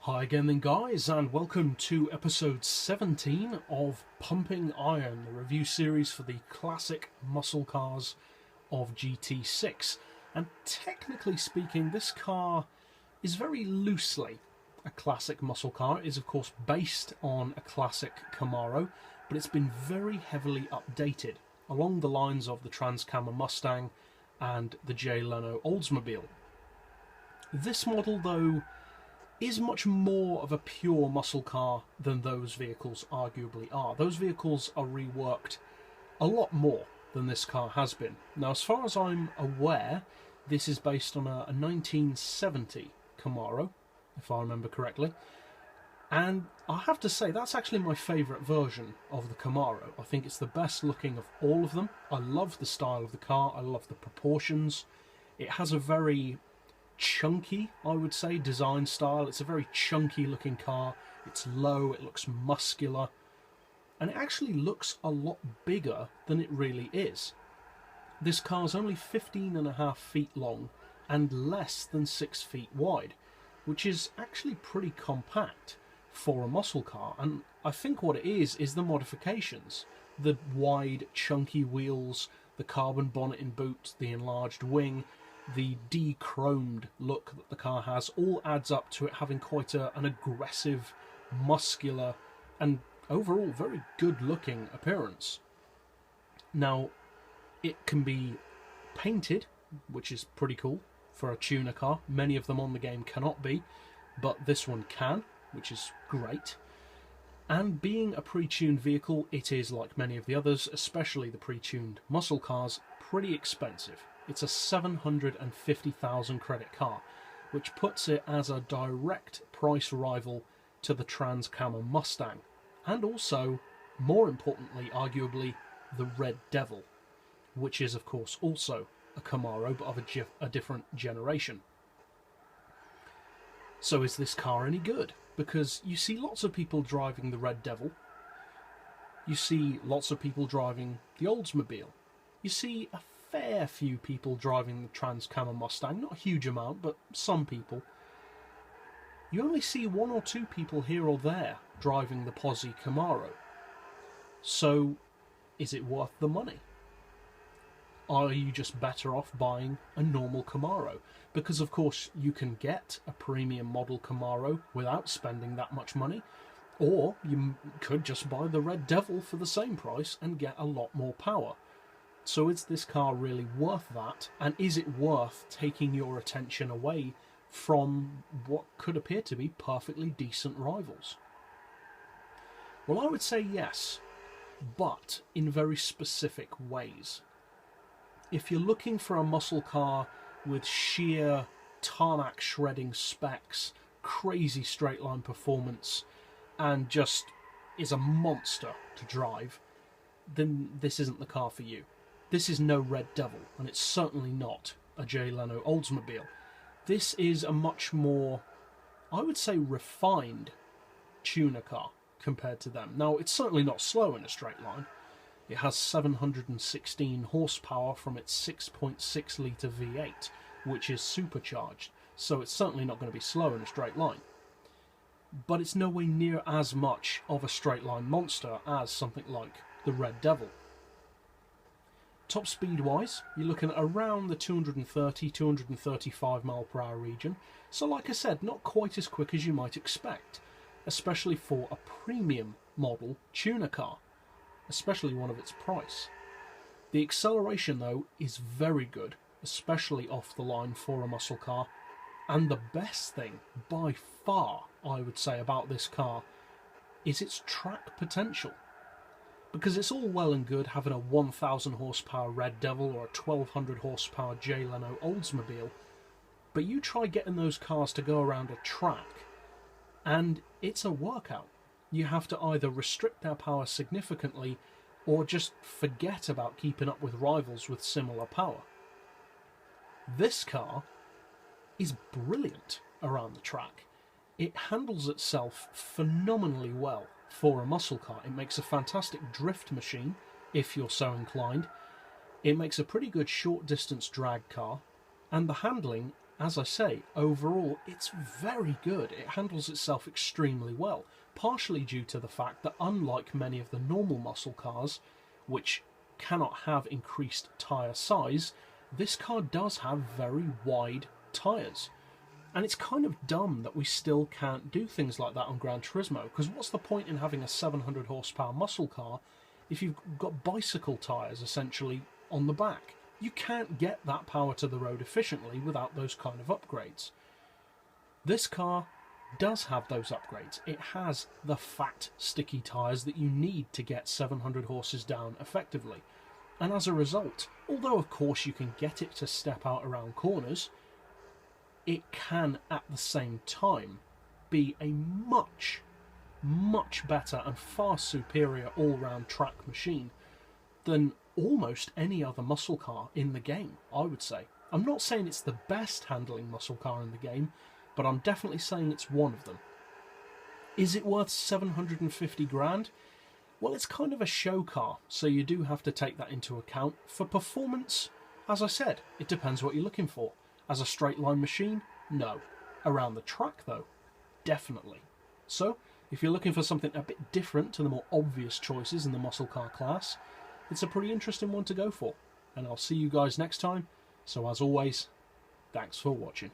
Hi again then guys, and welcome to episode 17 of Pumpin Iron, the review series for the classic muscle cars of GT6. And technically speaking, this car is very loosely a classic muscle car. It is of course based on a classic Camaro, but it's been very heavily updated along the lines of the Trans-Cam Mustang and the Jay Leno Oldsmobile. This model though is much more of a pure muscle car than those vehicles arguably are. Those vehicles are reworked a lot more than this car has been. Now, as far as I'm aware, this is based on a 1970 Camaro, if I remember correctly. And I have to say, that's actually my favourite version of the Camaro. I think it's the best looking of all of them. I love the style of the car, I love the proportions. It has a very chunky, I would say, design style. It's a very chunky looking car. It's low, it looks muscular, and it actually looks a lot bigger than it really is. This car's only 15.5 feet long and less than 6 feet wide, which is actually pretty compact for a muscle car. And I think what it is the modifications. The wide chunky wheels, the carbon bonnet and boot, the enlarged wing, the de-chromed look that the car has, all adds up to it having quite an aggressive, muscular, and overall very good looking appearance. Now, it can be painted, which is pretty cool for a tuner car. Many of them on the game cannot be, but this one can, which is great. And being a pre-tuned vehicle, it is, like many of the others, especially the pre-tuned muscle cars, pretty expensive. It's a 750,000 credit car, which puts it as a direct price rival to the Trans-Cam Mustang, and also, more importantly, arguably, the Red Devil, which is of course also a Camaro, but of a different generation. So is this car any good? Because you see lots of people driving the Red Devil, you see lots of people driving the Oldsmobile, you see a fair few people driving the Trans-Cam Mustang, not a huge amount, but some people. You only see one or two people here or there driving the Pozzi Camaro. So, is it worth the money? Are you just better off buying a normal Camaro? Because of course you can get a premium model Camaro without spending that much money, or you could just buy the Red Devil for the same price and get a lot more power. So is this car really worth that, and is it worth taking your attention away from what could appear to be perfectly decent rivals? Well, I would say yes, but in very specific ways. If you're looking for a muscle car with sheer tarmac shredding specs, crazy straight line performance, and just is a monster to drive, then this isn't the car for you. This is no Red Devil, and it's certainly not a Jay Leno Oldsmobile. This is a much more, I would say, refined tuner car compared to them. Now, it's certainly not slow in a straight line. It has 716 horsepower from its 6.6 litre V8, which is supercharged, so it's certainly not going to be slow in a straight line. But it's nowhere near as much of a straight line monster as something like the Red Devil. Top speed wise, you're looking at around the 230-235 mile per hour region, so like I said, not quite as quick as you might expect, especially for a premium model tuner car, especially one of its price. The acceleration though is very good, especially off the line for a muscle car, and the best thing by far I would say about this car is its track potential. Because it's all well and good having a 1,000 horsepower Red Devil or a 1,200 horsepower Jay Leno Oldsmobile, but you try getting those cars to go around a track, and it's a workout. You have to either restrict their power significantly, or just forget about keeping up with rivals with similar power. This car is brilliant around the track. It handles itself phenomenally well for a muscle car. It makes a fantastic drift machine, if you're so inclined. It makes a pretty good short distance drag car, and the handling as I say, overall it's very good. It handles itself extremely well, partially due to the fact that unlike many of the normal muscle cars, which cannot have increased tyre size, this car does have very wide tyres. And it's kind of dumb that we still can't do things like that on Gran Turismo, because what's the point in having a 700 horsepower muscle car if you've got bicycle tyres essentially on the back? You can't get that power to the road efficiently without those kind of upgrades. This car does have those upgrades. It has the fat, sticky tyres that you need to get 700 horses down effectively. And as a result, although of course you can get it to step out around corners, it can at the same time be a much, much better and far superior all-round track machine than almost any other muscle car in the game, I would say. I'm not saying it's the best handling muscle car in the game, but I'm definitely saying it's one of them. Is it worth 750 grand? Well, it's kind of a show car, so you do have to take that into account. For performance, as I said, it depends what you're looking for. As a straight line machine, no. Around the track though, definitely. So, if you're looking for something a bit different to the more obvious choices in the muscle car class, it's a pretty interesting one to go for. And I'll see you guys next time. So as always, thanks for watching.